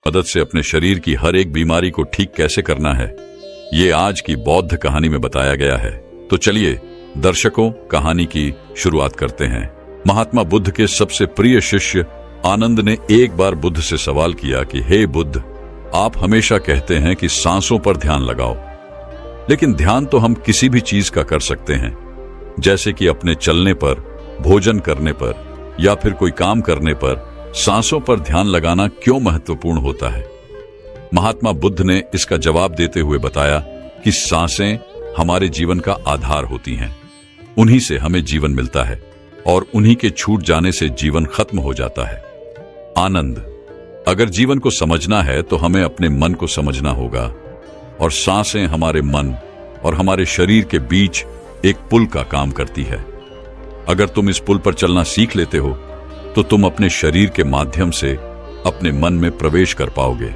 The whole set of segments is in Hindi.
मदद से अपने शरीर की हर एक बीमारी को ठीक कैसे करना है, ये आज की बौद्ध कहानी में बताया गया है। तो चलिए दर्शकों, कहानी की शुरुआत करते हैं। महात्मा बुद्ध के सबसे प्रिय शिष्य आनंद ने एक बार बुद्ध से सवाल किया कि हे बुद्ध, आप हमेशा कहते हैं कि सांसों पर ध्यान लगाओ, लेकिन ध्यान तो हम किसी भी चीज का कर सकते हैं, जैसे कि अपने चलने पर, भोजन करने पर या फिर कोई काम करने पर सांसों पर ध्यान लगाना क्यों महत्वपूर्ण होता है। महात्मा बुद्ध ने इसका जवाब देते हुए बताया कि सांसें हमारे जीवन का आधार होती हैं। उन्हीं से हमें जीवन मिलता है और उन्हीं के छूट जाने से जीवन खत्म हो जाता है। आनंद, अगर जीवन को समझना है तो हमें अपने मन को समझना होगा, और सांसें हमारे मन और हमारे शरीर के बीच एक पुल का काम करती है। अगर तुम इस पुल पर चलना सीख लेते हो तो तुम अपने शरीर के माध्यम से अपने मन में प्रवेश कर पाओगे।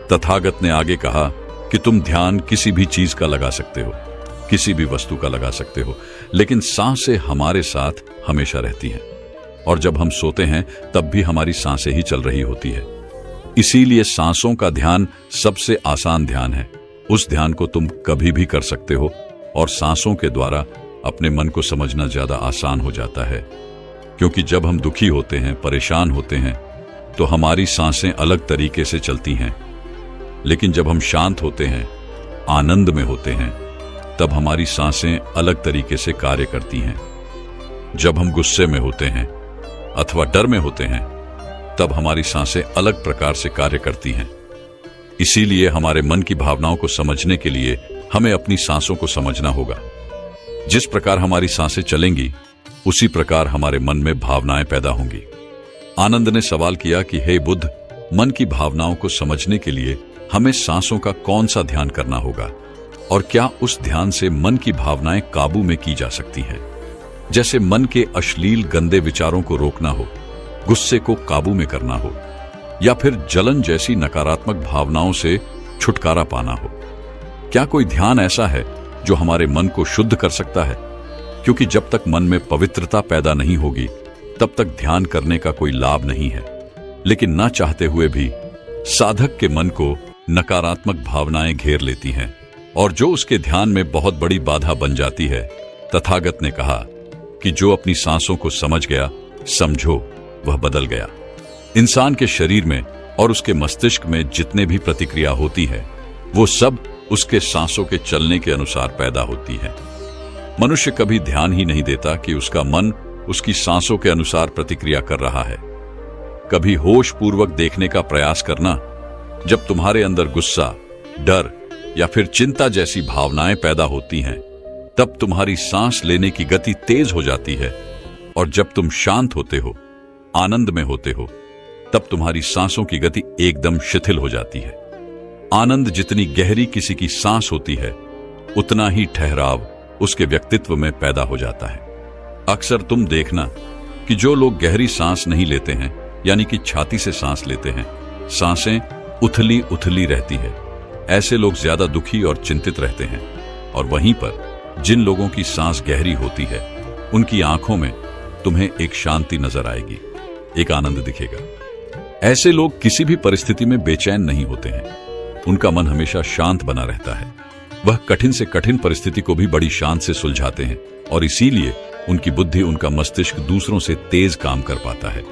तथागत ने आगे कहा कि तुम ध्यान किसी भी चीज का लगा सकते हो, किसी भी वस्तु का लगा सकते हो, लेकिन सांसें हमारे साथ हमेशा रहती हैं, और जब हम सोते हैं तब भी हमारी सांसें ही चल रही होती है। इसीलिए सांसों का ध्यान सबसे आसान ध्यान है। उस ध्यान को तुम कभी भी कर सकते हो, और सांसों के द्वारा अपने मन को समझना ज्यादा आसान हो जाता है। क्योंकि जब हम दुखी होते हैं, परेशान होते हैं, तो हमारी सांसें अलग तरीके से चलती हैं, लेकिन जब हम शांत होते हैं, आनंद में होते हैं, तब हमारी सांसें अलग तरीके से कार्य करती हैं। जब हम गुस्से में होते हैं अथवा डर में होते हैं, तब हमारी सांसें अलग प्रकार से कार्य करती हैं। इसीलिए हमारे मन की भावनाओं को समझने के लिए हमें अपनी सांसों को समझना होगा। जिस प्रकार हमारी सांसें चलेंगी, उसी प्रकार हमारे मन में भावनाएं पैदा होंगी। आनंद ने सवाल किया कि हे बुद्ध, मन की भावनाओं को समझने के लिए हमें सांसों का कौन सा ध्यान करना होगा, और क्या उस ध्यान से मन की भावनाएं काबू में की जा सकती हैं? जैसे मन के अश्लील गंदे विचारों को रोकना हो, गुस्से को काबू में करना हो, या फिर जलन जैसी नकारात्मक भावनाओं से छुटकारा पाना हो। क्या कोई ध्यान ऐसा है जो हमारे मन को शुद्ध कर सकता है? क्योंकि जब तक मन में पवित्रता पैदा नहीं होगी, तब तक ध्यान करने का कोई लाभ नहीं है। लेकिन ना चाहते हुए भी साधक के मन को नकारात्मक भावनाएं घेर लेती हैं, और जो उसके ध्यान में बहुत बड़ी बाधा बन जाती है। तथागत ने कहा कि जो अपनी सांसों को समझ गया, समझो वह बदल गया। इंसान के शरीर में और उसके मस्तिष्क में जितने भी प्रतिक्रिया होती है, वो सब उसके सांसों के चलने के अनुसार पैदा होती है। मनुष्य कभी ध्यान ही नहीं देता कि उसका मन उसकी सांसों के अनुसार प्रतिक्रिया कर रहा है। कभी होश पूर्वक देखने का प्रयास करना। जब तुम्हारे अंदर गुस्सा, डर या फिर चिंता जैसी भावनाएं पैदा होती हैं, तब तुम्हारी सांस लेने की गति तेज हो जाती है, और जब तुम शांत होते हो, आनंद में होते हो, तब तुम्हारी सांसों की गति एकदम शिथिल हो जाती है। आनंद जितनी गहरी किसी की सांस होती है, उतना ही ठहराव उसके व्यक्तित्व में पैदा हो जाता है। अक्सर तुम देखना कि जो लोग गहरी सांस नहीं लेते हैं, यानी कि छाती से सांस लेते हैं, सांसें उथली उथली रहती है। ऐसे लोग ज्यादा दुखी और चिंतित रहते हैं। और वहीं पर जिन लोगों की सांस गहरी होती है, उनकी आंखों में तुम्हें एक शांति नजर आएगी, एक आनंद दिखेगा। ऐसे लोग किसी भी परिस्थिति में बेचैन नहीं होते हैं। उनका मन हमेशा शांत बना रहता है। वह कठिन से कठिन परिस्थिति को भी बड़ी शांत से सुलझाते हैं, और इसीलिए उनकी बुद्धि, उनका मस्तिष्क दूसरों से तेज काम कर पाता है,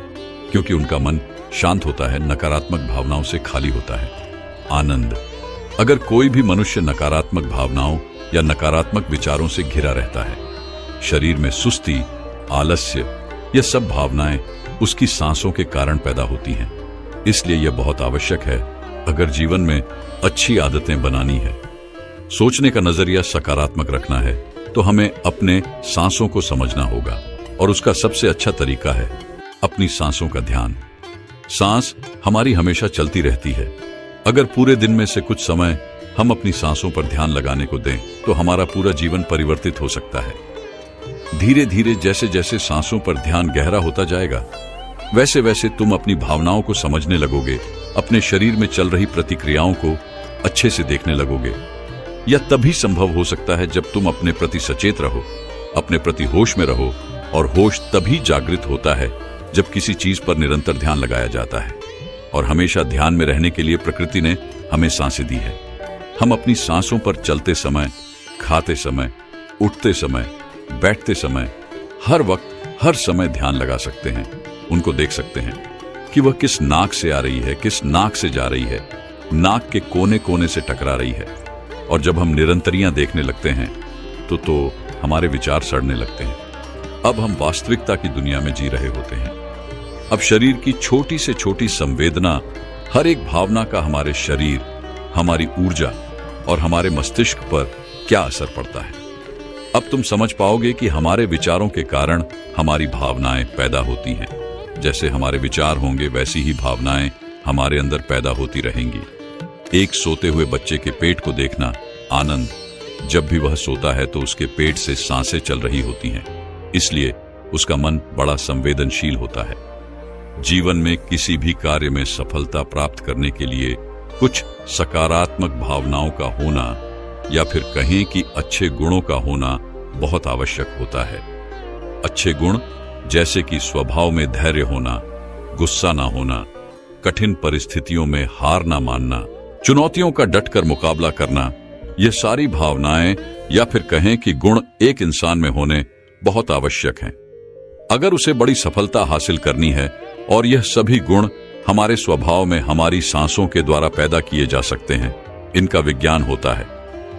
क्योंकि उनका मन शांत होता है, नकारात्मक भावनाओं से खाली होता है। आनंद, अगर कोई भी मनुष्य नकारात्मक भावनाओं या नकारात्मक विचारों से घिरा रहता है, शरीर में सुस्ती, आलस्य, ये सब भावनाएं उसकी सांसों के कारण पैदा होती हैं। इसलिए यह बहुत आवश्यक है, अगर जीवन में अच्छी आदतें बनानी है, सोचने का नजरिया सकारात्मक रखना है, तो हमें अपने सांसों को समझना होगा, और उसका सबसे अच्छा तरीका है अपनी सांसों का ध्यान। सांस हमारी हमेशा चलती रहती है। अगर पूरे दिन में से कुछ समय हम अपनी सांसों पर ध्यान लगाने को दें, तो हमारा पूरा जीवन परिवर्तित हो सकता है। धीरे धीरे जैसे जैसे सांसों पर ध्यान गहरा होता जाएगा, वैसे वैसे तुम अपनी भावनाओं को समझने लगोगे, अपने शरीर में चल रही प्रतिक्रियाओं को अच्छे से देखने लगोगे। यह तभी संभव हो सकता है जब तुम अपने प्रति सचेत रहो, अपने प्रति होश में रहो, और होश तभी जागृत होता है जब किसी चीज पर निरंतर ध्यान लगाया जाता है। और हमेशा ध्यान में रहने के लिए प्रकृति ने हमें सांसें दी है। हम अपनी सांसों पर चलते समय, खाते समय, उठते समय, बैठते समय, हर वक्त हर समय ध्यान लगा सकते हैं। उनको देख सकते हैं कि वह किस नाक से आ रही है, किस नाक से जा रही है, नाक के कोने कोने से टकरा रही है। और जब हम निरंतरियां देखने लगते हैं तो हमारे विचार सड़ने लगते हैं। अब हम वास्तविकता की दुनिया में जी रहे होते हैं। अब शरीर की छोटी से छोटी संवेदना, हर एक भावना का हमारे शरीर, हमारी ऊर्जा और हमारे मस्तिष्क पर क्या असर पड़ता है। अब तुम समझ पाओगे कि हमारे विचारों के कारण हमारी भावनाएं पैदा होती हैं। जैसे हमारे विचार होंगे वैसी ही भावनाएं हमारे अंदर पैदा होती रहेंगी। एक सोते हुए बच्चे के पेट को देखना, आनंद। जब भी वह सोता है तो उसके पेट से सांसें चल रही होती हैं, इसलिए उसका मन बड़ा संवेदनशील होता है। जीवन में किसी भी कार्य में सफलता प्राप्त करने के लिए कुछ सकारात्मक भावनाओं का होना, या फिर कहें कि अच्छे गुणों का होना बहुत आवश्यक होता है। अच्छे गुण जैसे कि स्वभाव में धैर्य होना, गुस्सा ना होना, कठिन परिस्थितियों में हार ना मानना, चुनौतियों का डटकर मुकाबला करना, ये सारी भावनाएं या फिर कहें कि गुण एक इंसान में होने बहुत आवश्यक हैं अगर उसे बड़ी सफलता हासिल करनी है। और यह सभी गुण हमारे स्वभाव में हमारी सांसों के द्वारा पैदा किए जा सकते हैं। इनका विज्ञान होता है,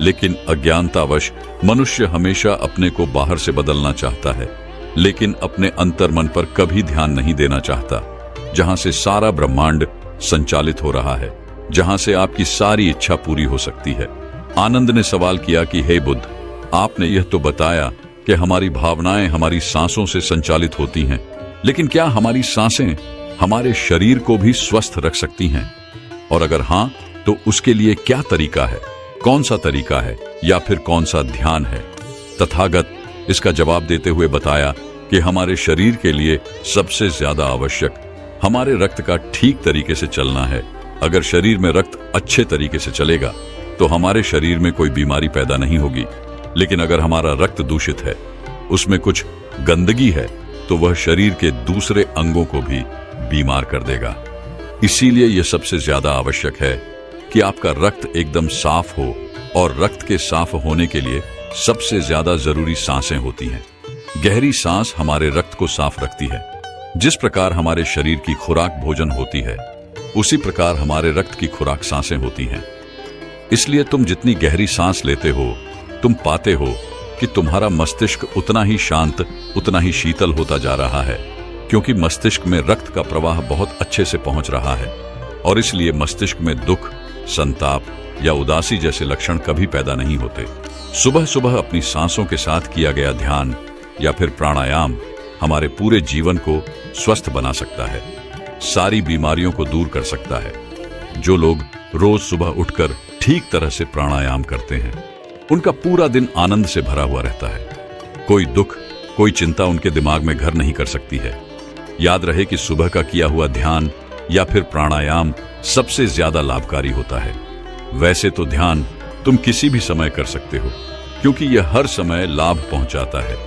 लेकिन अज्ञानतावश मनुष्य हमेशा अपने को बाहर से बदलना चाहता है, लेकिन अपने अंतर्मन पर कभी ध्यान नहीं देना चाहता, जहां से सारा ब्रह्मांड संचालित हो रहा है, जहां से आपकी सारी इच्छा पूरी हो सकती है। आनंद ने सवाल किया कि हे बुद्ध, आपने यह तो बताया कि हमारी भावनाएं हमारी सांसों से संचालित होती हैं, लेकिन क्या हमारी सांसें हमारे शरीर को भी स्वस्थ रख सकती हैं? और अगर हां, तो उसके लिए क्या तरीका है? कौन सा तरीका है या फिर कौन सा ध्यान है? तथागत इसका जवाब देते हुए बताया कि हमारे शरीर के लिए सबसे ज्यादा आवश्यक हमारे रक्त का ठीक तरीके से चलना है। अगर शरीर में रक्त अच्छे तरीके से चलेगा तो हमारे शरीर में कोई बीमारी पैदा नहीं होगी। लेकिन अगर हमारा रक्त दूषित है, उसमें कुछ गंदगी है, तो वह शरीर के दूसरे अंगों को भी बीमार कर देगा। इसीलिए यह सबसे ज्यादा आवश्यक है कि आपका रक्त एकदम साफ हो, और रक्त के साफ होने के लिए सबसे ज्यादा जरूरी सांसें होती हैं। गहरी सांस हमारे रक्त को साफ रखती है। जिस प्रकार हमारे शरीर की खुराक भोजन होती है, उसी प्रकार हमारे रक्त की खुराक सांसें होती हैं। इसलिए तुम जितनी गहरी सांस लेते हो, तुम पाते हो कि तुम्हारा मस्तिष्क उतना ही शांत, उतना ही शीतल होता जा रहा है, क्योंकि मस्तिष्क में रक्त का प्रवाह बहुत अच्छे से पहुंच रहा है। और इसलिए मस्तिष्क में दुख, संताप या उदासी जैसे लक्षण कभी पैदा नहीं होते। सुबह सुबह अपनी सांसों के साथ किया गया ध्यान या फिर प्राणायाम हमारे पूरे जीवन को स्वस्थ बना सकता है, सारी बीमारियों को दूर कर सकता है। जो लोग रोज सुबह उठकर ठीक तरह से प्राणायाम करते हैं, उनका पूरा दिन आनंद से भरा हुआ रहता है। कोई दुख, कोई चिंता उनके दिमाग में घर नहीं कर सकती है। याद रहे कि सुबह का किया हुआ ध्यान या फिर प्राणायाम सबसे ज्यादा लाभकारी होता है। वैसे तो ध्यान तुम किसी भी समय कर सकते हो, क्योंकि यह हर समय लाभ पहुंचाता है।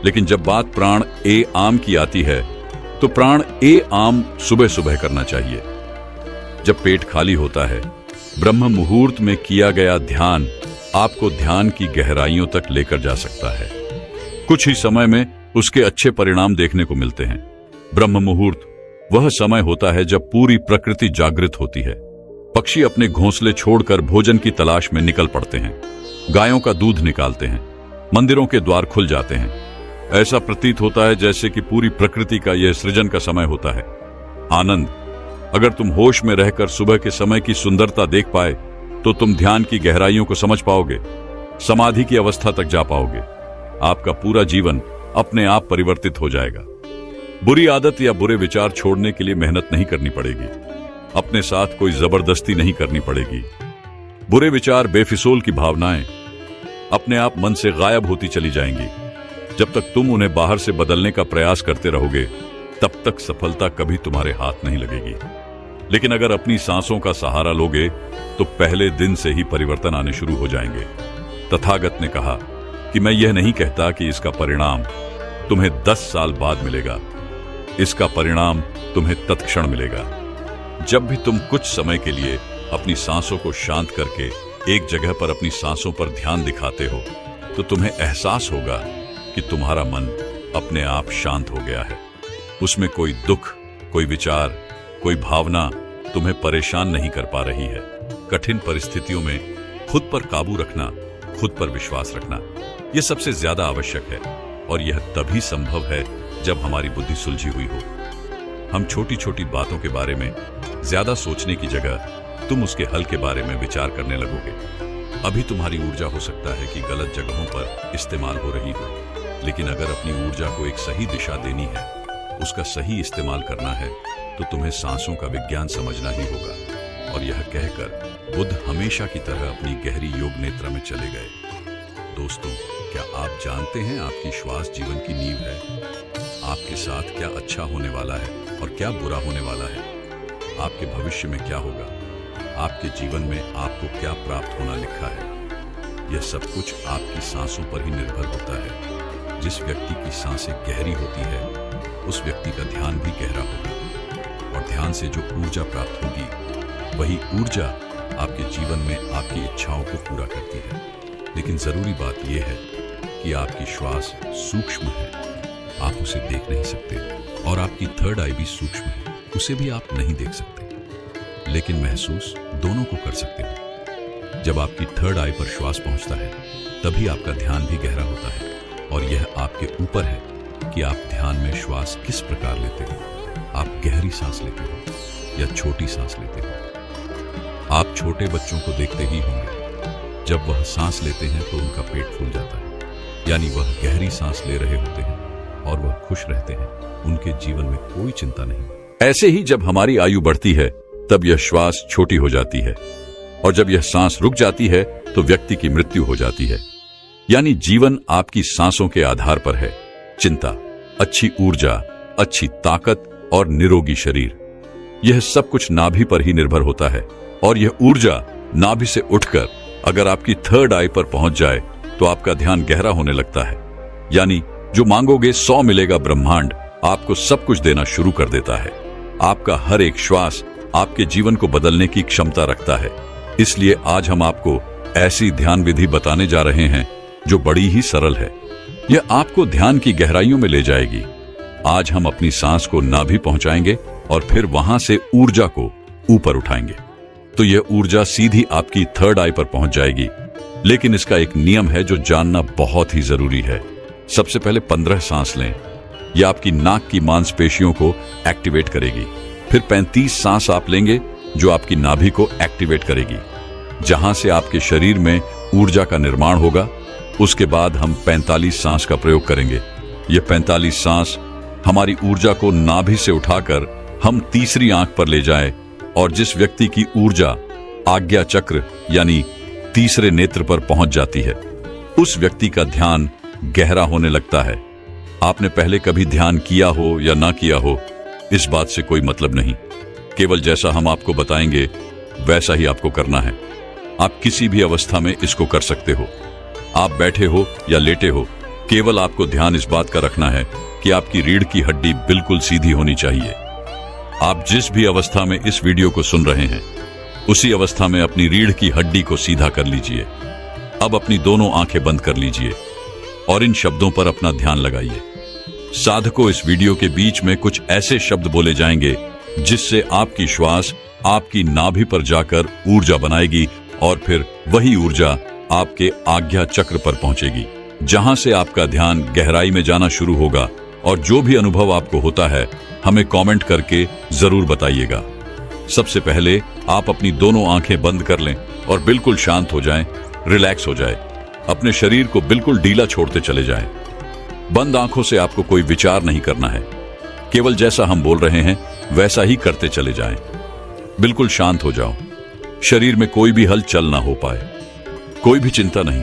लेकिन जब बात प्राण ए आम की आती है, तो प्राण ए आम सुबह सुबह करना चाहिए, जब पेट खाली होता है। ब्रह्म मुहूर्त में किया गया ध्यान आपको ध्यान की गहराइयों तक लेकर जा सकता है। कुछ ही समय में उसके अच्छे परिणाम देखने को मिलते हैं। ब्रह्म मुहूर्त वह समय होता है जब पूरी प्रकृति जागृत होती है। पक्षी अपने घोंसले छोड़कर भोजन की तलाश में निकल पड़ते हैं, गायों का दूध निकालते हैं, मंदिरों के द्वार खुल जाते हैं। ऐसा प्रतीत होता है जैसे कि पूरी प्रकृति का यह सृजन का समय होता है। आनंद, अगर तुम होश में रहकर सुबह के समय की सुंदरता देख पाए, तो तुम ध्यान की गहराइयों को समझ पाओगे, समाधि की अवस्था तक जा पाओगे। आपका पूरा जीवन अपने आप परिवर्तित हो जाएगा। बुरी आदत या बुरे विचार छोड़ने के लिए मेहनत नहीं करनी पड़ेगी, अपने साथ कोई जबरदस्ती नहीं करनी पड़ेगी। बुरे विचार, बेफिसूल की भावनाएं अपने आप मन से गायब होती चली जाएंगी। जब तक तुम उन्हें बाहर से बदलने का प्रयास करते रहोगे, तब तक सफलता कभी तुम्हारे हाथ नहीं लगेगी। लेकिन अगर अपनी सांसों का सहारा लोगे, तो पहले दिन से ही परिवर्तन आने शुरू हो जाएंगे। तथागत ने कहा कि मैं यह नहीं कहता कि इसका परिणाम तुम्हें 10 साल बाद मिलेगा, इसका परिणाम तुम्हें तत्क्षण मिलेगा। जब भी तुम कुछ समय के लिए अपनी सांसों को शांत करके एक जगह पर अपनी सांसों पर ध्यान दिखाते हो, तो तुम्हें एहसास होगा कि तुम्हारा मन अपने आप शांत हो गया है। उसमें कोई दुख, कोई विचार, कोई भावना तुम्हें परेशान नहीं कर पा रही है। कठिन परिस्थितियों में खुद पर काबू रखना, खुद पर विश्वास रखना, यह सबसे ज्यादा आवश्यक है। और यह तभी संभव है जब हमारी बुद्धि सुलझी हुई हो। हम छोटी छोटी बातों के बारे में ज्यादा सोचने की जगह तुम उसके हल के बारे में विचार करने लगोगे। अभी तुम्हारी ऊर्जा हो सकता है कि गलत जगहों पर इस्तेमाल हो रही हो, लेकिन अगर अपनी ऊर्जा को एक सही दिशा देनी है, उसका सही इस्तेमाल करना है, तो तुम्हें सांसों का विज्ञान समझना ही होगा। और यह कहकर बुद्ध हमेशा की तरह अपनी गहरी योग निद्रा में चले गए। दोस्तों, क्या आप जानते हैं आपकी श्वास जीवन की नींव है? आपके साथ क्या अच्छा होने वाला है और क्या बुरा होने वाला है? आपके भविष्य में क्या होगा? आपके जीवन में आपको क्या प्राप्त होना लिखा है? यह सब कुछ आपकी सांसों पर ही निर्भर होता है। जिस व्यक्ति की सांसें गहरी होती है, उस व्यक्ति का ध्यान भी गहरा होगा, और ध्यान से जो ऊर्जा प्राप्त होगी, वही ऊर्जा आपके जीवन में आपकी इच्छाओं को पूरा करती है। लेकिन जरूरी बात यह है कि आपकी श्वास सूक्ष्म है, आप उसे देख नहीं सकते, और आपकी थर्ड आई भी सूक्ष्म है, उसे भी आप नहीं देख सकते, लेकिन महसूस दोनों को कर सकते हो। जब आपकी थर्ड आई पर श्वास पहुंचता है, तभी आपका ध्यान भी गहरा होता है, और यह आपके ऊपर है कि आप ध्यान में श्वास किस प्रकार लेते हो। आप गहरी सांस लेते हो या छोटी सांस लेते हो? आप छोटे बच्चों को देखते ही होंगे, जब वह सांस लेते हैं तो उनका पेट फूल जाता है, यानी वह गहरी सांस ले रहे होते हैं और वह खुश रहते हैं, उनके जीवन में कोई चिंता नहीं। ऐसे ही जब हमारी आयु बढ़ती है, तब यह श्वास छोटी हो जाती है, और जब यह सांस रुक जाती है तो व्यक्ति की मृत्यु हो जाती है। यानी जीवन आपकी सांसों के आधार पर है। चिंता, अच्छी ऊर्जा, अच्छी ताकत और निरोगी शरीर, यह सब कुछ नाभि पर ही निर्भर होता है। और यह ऊर्जा नाभि से उठकर अगर आपकी थर्ड आई पर पहुंच जाए तो आपका ध्यान गहरा होने लगता है। यानी जो मांगोगे 100 मिलेगा ब्रह्मांड आपको सब कुछ देना शुरू कर देता है। आपका हर एक श्वास आपके जीवन को बदलने की क्षमता रखता है। इसलिए आज हम आपको ऐसी ध्यान विधि बताने जा रहे हैं जो बड़ी ही सरल है। यह आपको ध्यान की गहराइयों में ले जाएगी। आज हम अपनी सांस को नाभि पहुंचाएंगे और फिर वहां से ऊर्जा को ऊपर उठाएंगे, तो यह ऊर्जा सीधी आपकी थर्ड आई पर पहुंच जाएगी। लेकिन इसका एक नियम है जो जानना बहुत ही जरूरी है। सबसे पहले 15 सांस लें, यह आपकी नाक की मांसपेशियों को एक्टिवेट करेगी। फिर 35 सांस आप लेंगे जो आपकी नाभि को एक्टिवेट करेगी, जहां से आपके शरीर में ऊर्जा का निर्माण होगा। उसके बाद हम 45 सांस का प्रयोग करेंगे। यह 45 सांस हमारी ऊर्जा को नाभि से उठाकर हम तीसरी आंख पर ले जाए, और जिस व्यक्ति की ऊर्जा आज्ञा चक्र यानी तीसरे नेत्र पर पहुंच जाती है, उस व्यक्ति का ध्यान गहरा होने लगता है। आपने पहले कभी ध्यान किया हो या ना किया हो, इस बात से कोई मतलब नहीं। केवल जैसा हम आपको बताएंगे वैसा ही आपको करना है। आप किसी भी अवस्था में इसको कर सकते हो। आप बैठे हो या लेटे हो, केवल आपको ध्यान इस बात का रखना है कि आपकी रीढ़ की हड्डी बिल्कुल सीधी होनी चाहिए। आप जिस भी अवस्था में इस वीडियो को सुन रहे हैं, उसी अवस्था में अपनी रीढ़ की हड्डी को सीधा कर लीजिए। अब अपनी दोनों आंखें बंद कर लीजिए और इन शब्दों पर अपना ध्यान लगाइए। साधकों, इस वीडियो के बीच में कुछ ऐसे शब्द बोले जाएंगे जिससे आपकी श्वास आपकी नाभि पर जाकर ऊर्जा बनाएगी, और फिर वही ऊर्जा आपके आज्ञा चक्र पर पहुंचेगी, जहां से आपका ध्यान गहराई में जाना शुरू होगा। और जो भी अनुभव आपको होता है, हमें कमेंट करके जरूर बताइएगा। सबसे पहले आप अपनी दोनों आंखें बंद कर लें और बिल्कुल शांत हो जाएं, रिलैक्स हो जाएं। अपने शरीर को बिल्कुल ढीला छोड़ते चले जाएं। बंद आंखों से आपको कोई विचार नहीं करना है, केवल जैसा हम बोल रहे हैं वैसा ही करते चले जाएं। बिल्कुल शांत हो जाओ, शरीर में कोई भी हलचल ना हो पाए। कोई भी चिंता नहीं।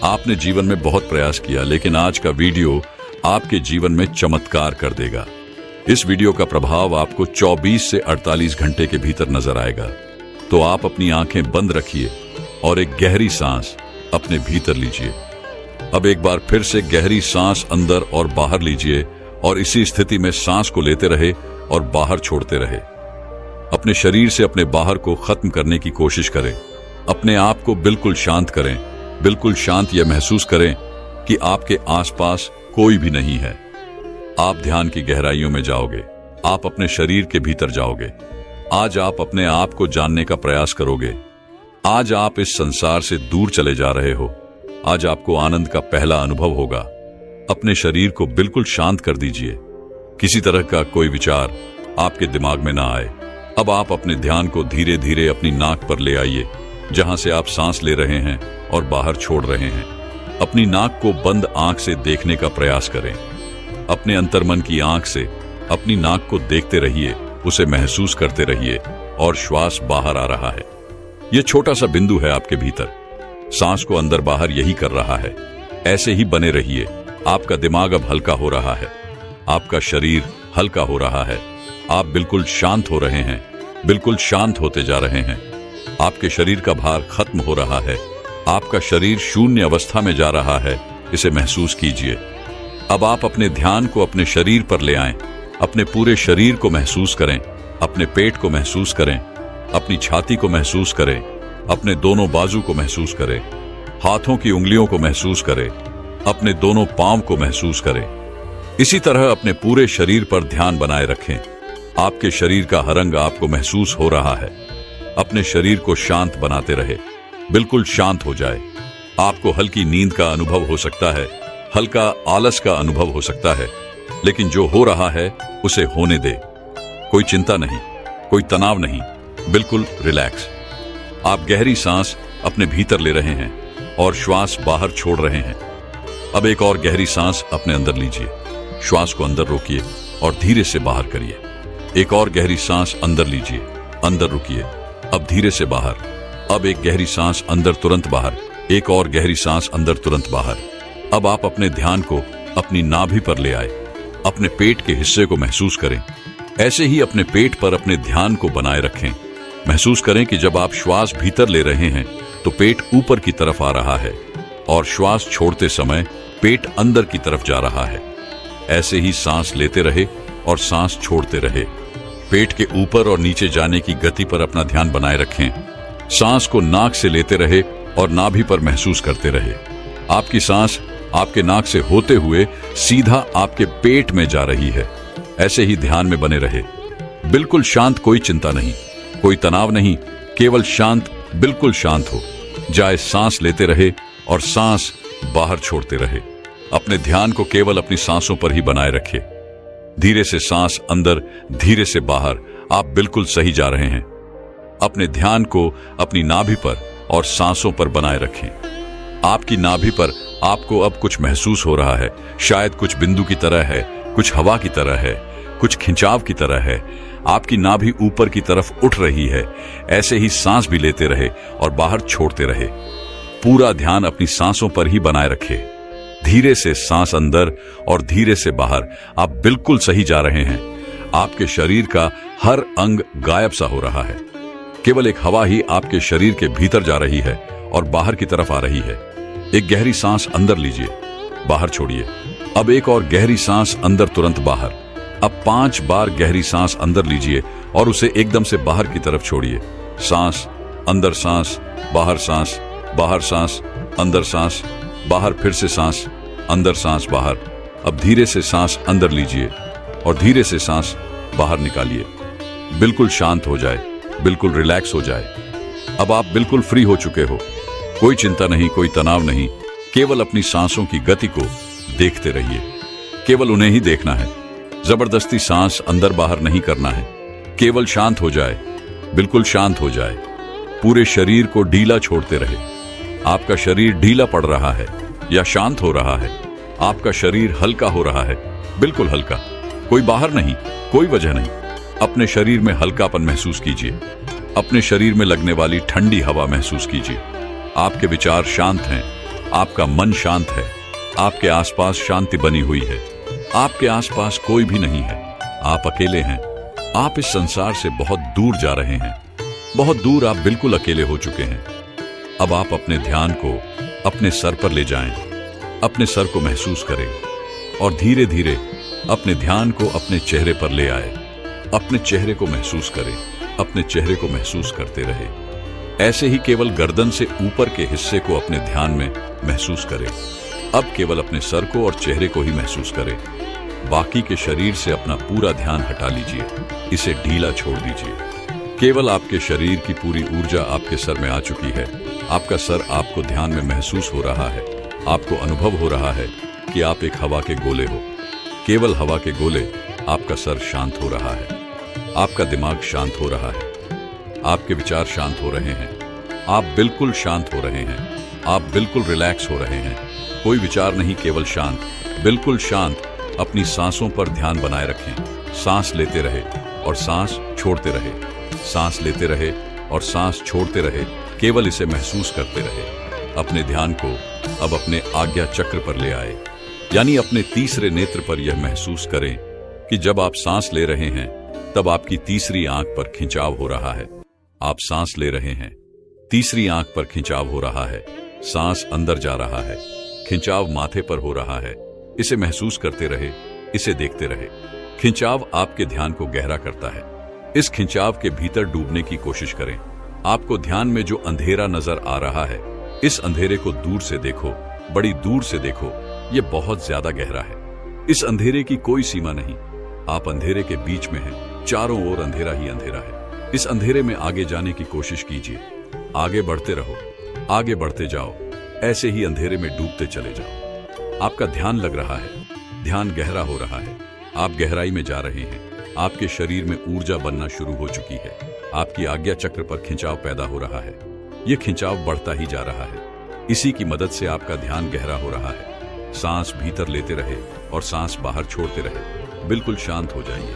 आपने जीवन में बहुत प्रयास किया, लेकिन आज का वीडियो आपके जीवन में चमत्कार कर देगा। इस वीडियो का प्रभाव आपको 24 से 48 घंटे के भीतर नजर आएगा। तो आप अपनी आंखें बंद रखिए और एक गहरी सांस अपने भीतर लीजिए। अब एक बार फिर से गहरी सांस अंदर और बाहर लीजिए, और इसी स्थिति में सांस को लेते रहे और बाहर छोड़ते रहे। अपने शरीर से अपने बाहर को खत्म करने की कोशिश करें। अपने आप को बिल्कुल शांत करें। बिल्कुल शांत यह महसूस करें कि आपके आसपास कोई भी नहीं है। आप ध्यान की गहराइयों में जाओगे। आप अपने शरीर के भीतर जाओगे। आज आप अपने आप को जानने का प्रयास करोगे। आज आप इस संसार से दूर चले जा रहे हो। आज आपको आनंद का पहला अनुभव होगा। अपने शरीर को बिल्कुल शांत कर दीजिए। किसी तरह का कोई विचार आपके दिमाग में ना आए। अब आप अपने ध्यान को धीरे धीरे अपनी नाक पर ले आइए, जहां से आप सांस ले रहे हैं और बाहर छोड़ रहे हैं। अपनी नाक को बंद आंख से देखने का प्रयास करें। अपने अंतर्मन की आंख से अपनी नाक को देखते रहिए, उसे महसूस करते रहिए और श्वास बाहर आ रहा है। यह छोटा सा बिंदु है आपके भीतर। सांस को अंदर बाहर यही कर रहा है। ऐसे ही बने रहिए। आपका दिमाग अब हल्का हो रहा है। आपका शरीर हल्का हो रहा है। आप बिल्कुल शांत हो रहे हैं। बिल्कुल शांत होते जा रहे हैं। आपके शरीर का भार खत्म हो रहा है। आपका शरीर शून्य अवस्था में जा रहा है। इसे महसूस कीजिए। अब आप अपने ध्यान को अपने शरीर पर ले आएं। अपने पूरे शरीर को महसूस करें। अपने पेट को महसूस करें। अपनी छाती को महसूस करें। अपने दोनों बाजू को महसूस करें। हाथों की उंगलियों को महसूस करें। अपने दोनों पांव को महसूस करें। इसी तरह अपने पूरे शरीर पर ध्यान बनाए रखें। आपके शरीर का हर अंग आपको महसूस हो रहा है। अपने शरीर को शांत बनाते रहे। बिल्कुल शांत हो जाए। आपको हल्की नींद का अनुभव हो सकता है, हल्का आलस का अनुभव हो सकता है, लेकिन जो हो रहा है उसे होने दे। कोई चिंता नहीं, कोई तनाव नहीं, बिल्कुल रिलैक्स। आप गहरी सांस अपने भीतर ले रहे हैं और श्वास बाहर छोड़ रहे हैं। अब एक और गहरी सांस अपने अंदर लीजिए। श्वास को अंदर रोकिए और धीरे से बाहर करिए। एक और गहरी सांस अंदर लीजिए, अंदर रुकिए, अब धीरे से बाहर। अब एक गहरी सांस अंदर, तुरंत बाहर। एक और गहरी सांस अंदर, तुरंत बाहर। अब आप अपने ध्यान को अपनी नाभि पर ले आए। अपने पेट के हिस्से को महसूस करें। ऐसे ही अपने पेट पर अपने ध्यान को बनाए रखें। महसूस करें कि जब आप श्वास भीतर ले रहे हैं तो पेट ऊपर की तरफ आ रहा है और श्वास छोड़ते समय पेट अंदर की तरफ जा रहा है। ऐसे ही सांस लेते रहे और सांस छोड़ते रहे। पेट के ऊपर और नीचे जाने की गति पर अपना ध्यान बनाए रखें। सांस को नाक से लेते रहे और नाभि पर महसूस करते रहे। आपकी सांस आपके नाक से होते हुए सीधा आपके पेट में जा रही है। ऐसे ही ध्यान में बने रहे। बिल्कुल शांत, कोई चिंता नहीं, कोई तनाव नहीं, केवल शांत, बिल्कुल शांत हो जाए। सांस लेते रहे और सांस बाहर छोड़ते रहे। अपने ध्यान को केवल अपनी सांसों पर ही बनाए रखे। धीरे से सांस अंदर, धीरे से बाहर। आप बिल्कुल सही जा रहे हैं। अपने ध्यान को अपनी नाभि पर और सांसों पर बनाए रखें। आपकी नाभि पर आपको अब कुछ महसूस हो रहा है। शायद कुछ बिंदु की तरह है, कुछ हवा की तरह है, कुछ खिंचाव की तरह है। आपकी नाभि ऊपर की तरफ उठ रही है। ऐसे ही सांस भी लेते रहे और बाहर छोड़ते रहे। पूरा ध्यान अपनी सांसों पर ही बनाए रखे। धीरे से सांस अंदर और धीरे से बाहर। आप बिल्कुल सही जा रहे हैं। आपके शरीर का हर अंग गायब सा हो रहा है। केवल एक हवा ही आपके शरीर के भीतर जा रही है और बाहर की तरफ आ रही है। एक गहरी सांस अंदर लीजिए, बाहर छोड़िए। अब एक और गहरी सांस अंदर, तुरंत बाहर। अब 5 बार गहरी सांस अंदर लीजिए और उसे एकदम से बाहर की तरफ छोड़िए। सांस अंदर, सांस बाहर, सांस बाहर, सांस अंदर, सांस बाहर, फिर से सांस अंदर, सांस बाहर। अब धीरे से सांस अंदर लीजिए और धीरे से सांस बाहर निकालिए। बिल्कुल शांत हो जाए, बिल्कुल रिलैक्स हो जाए। अब आप बिल्कुल फ्री हो चुके हो। कोई चिंता नहीं, कोई तनाव नहीं, केवल अपनी सांसों की गति को देखते रहिए। केवल उन्हें ही देखना है। जबरदस्ती सांस अंदर बाहर नहीं करना है। केवल शांत हो जाए, बिल्कुल शांत हो जाए। पूरे शरीर को ढीला छोड़ते रहे। आपका शरीर ढीला पड़ रहा है या शांत हो रहा है। आपका शरीर हल्का हो रहा है, बिल्कुल हल्का। कोई बाहर नहीं, कोई वजह नहीं। अपने शरीर में हल्कापन महसूस कीजिए। अपने शरीर में लगने वाली ठंडी हवा महसूस कीजिए। आपके विचार शांत हैं। आपका मन शांत है। आपके आसपास शांति बनी हुई है। आपके आसपास कोई भी नहीं है। आप अकेले हैं। आप इस संसार से बहुत दूर जा रहे हैं। बहुत दूर। आप बिल्कुल अकेले हो चुके हैं। अब आप अपने ध्यान को अपने सर पर ले जाएं। अपने सर को महसूस करें और धीरे धीरे अपने ध्यान को अपने चेहरे पर ले आए। अपने चेहरे को महसूस करें। अपने चेहरे को महसूस करते रहे। ऐसे ही केवल गर्दन से ऊपर के हिस्से को अपने ध्यान में महसूस करें। अब केवल अपने सर को और चेहरे को ही महसूस करें। बाकी के शरीर से अपना पूरा ध्यान हटा लीजिए, इसे ढीला छोड़ दीजिए। केवल आपके शरीर की पूरी ऊर्जा आपके सर में आ चुकी है। आपका सर आपको ध्यान में महसूस हो रहा है। आपको अनुभव हो रहा है कि आप एक हवा के गोले हो। केवल हवा के गोले। आपका सर शांत हो रहा है। आपका दिमाग शांत हो रहा है। आपके विचार शांत हो रहे हैं। आप बिल्कुल शांत हो रहे हैं। आप बिल्कुल रिलैक्स हो रहे हैं। कोई विचार नहीं, केवल शांत, बिल्कुल शांत। अपनी सांसों पर ध्यान बनाए रखें। सांस लेते रहे और सांस छोड़ते रहे, सांस लेते रहे और सांस छोड़ते रहे। केवल इसे महसूस करते रहे। अपने ध्यान को अब अपने आज्ञा चक्र पर ले आए, यानी अपने तीसरे नेत्र पर यह महसूस करें कि जब आप सांस ले रहे हैं तब आपकी तीसरी आंख पर खिंचाव हो रहा है। आप सांस ले रहे हैं, तीसरी आंख पर खिंचाव हो रहा है। सांस अंदर जा रहा है, खिंचाव माथे पर हो रहा है। इसे महसूस करते रहे, इसे देखते रहे। खिंचाव आपके ध्यान को गहरा करता है। इस खिंचाव के भीतर डूबने की कोशिश करें। आपको ध्यान में जो अंधेरा नजर आ रहा है, इस अंधेरे को दूर से देखो, बड़ी दूर से देखो। यह बहुत ज्यादा गहरा है। इस अंधेरे की कोई सीमा नहीं। आप अंधेरे के बीच में हैं। चारों ओर अंधेरा ही अंधेरा है। इस अंधेरे में आगे जाने की कोशिश कीजिए। आगे बढ़ते रहो, आगे बढ़ते जाओ। ऐसे ही अंधेरे में डूबते चले जाओ। आपका ध्यान लग रहा है, ध्यान गहरा हो रहा है। आप गहराई में जा रहे हैं। आपके शरीर में ऊर्जा बनना शुरू हो चुकी है। आपकी आज्ञा चक्र पर खिंचाव पैदा हो रहा है। यह खिंचाव बढ़ता ही जा रहा है। इसी की मदद से आपका ध्यान गहरा हो रहा है। सांस भीतर लेते रहे और सांस बाहर छोड़ते रहे। बिल्कुल शांत हो जाइए।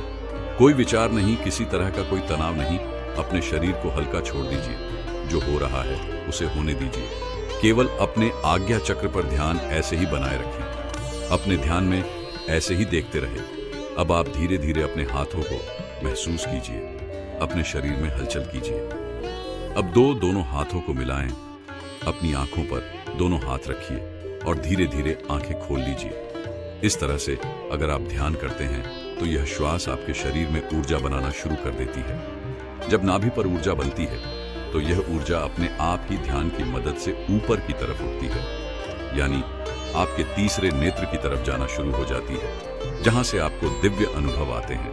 कोई विचार नहीं, किसी तरह का कोई तनाव नहीं। अपने शरीर को हल्का छोड़ दीजिए। जो हो रहा है उसे होने दीजिए। केवल अपने आज्ञा चक्र पर ध्यान ऐसे ही बनाए रखें। अपने ध्यान में ऐसे ही देखते रहे। अब आप धीरे धीरे अपने हाथों को महसूस कीजिए। अपने शरीर में हलचल कीजिए। अब दोनों हाथों को मिलाएं। अपनी आंखों पर दोनों हाथ रखिए और धीरे धीरे आंखें खोल लीजिए। इस तरह से अगर आप ध्यान करते हैं तो यह श्वास आपके शरीर में ऊर्जा बनाना शुरू कर देती है। जब नाभि पर ऊर्जा बनती है तो यह ऊर्जा अपने आप ही ध्यान की मदद से ऊपर की तरफ उठती है, यानी आपके तीसरे नेत्र की तरफ जाना शुरू हो जाती है, जहां से आपको दिव्य अनुभव आते हैं,